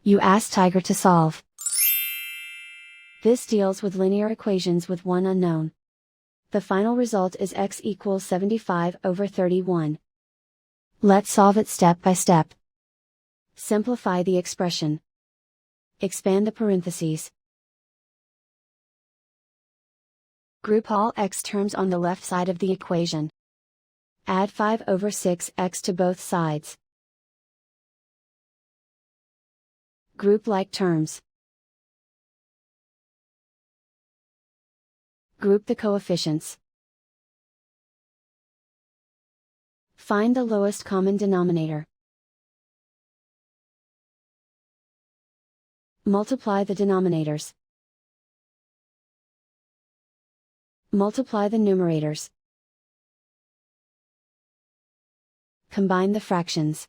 You ask Tiger to solve. This deals with linear equations with one unknown. The final result is x equals 75/31. Let's solve it step by step. Simplify the expression. Expand the parentheses. Group all x terms on the left side of the equation. Add 5/6x to both sides. Group like terms. Group the coefficients. Find the lowest common denominator. Multiply the denominators. Multiply the numerators. Combine the fractions.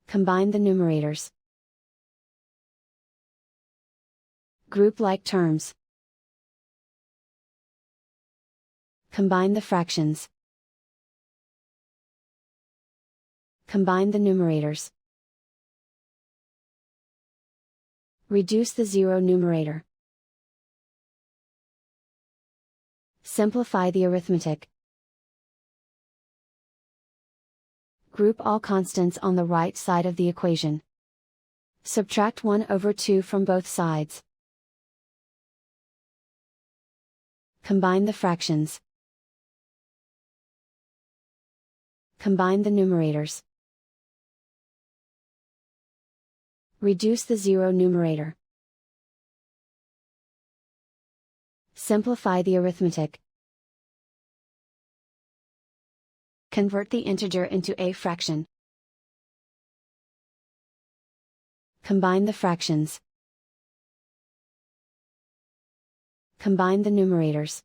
Combine the numerators. Group like terms. Combine the fractions. Combine the numerators. Reduce the zero numerator. Simplify the arithmetic. Group all constants on the right side of the equation. Subtract 1/2 from both sides. Combine the fractions. Combine the numerators. Reduce the zero numerator. Simplify the arithmetic. Convert the integer into a fraction. Combine the fractions. Combine the numerators.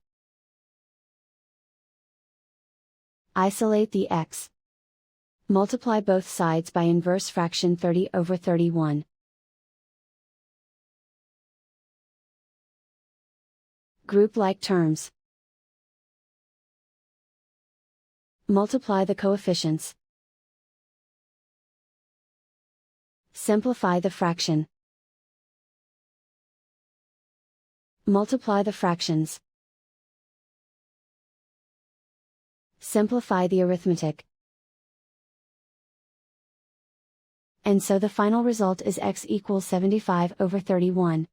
Isolate the x. Multiply both sides by inverse fraction 30/31. Group like terms. Multiply the coefficients. Simplify the fraction. Multiply the fractions. Simplify the arithmetic. And so the final result is x equals 75/31.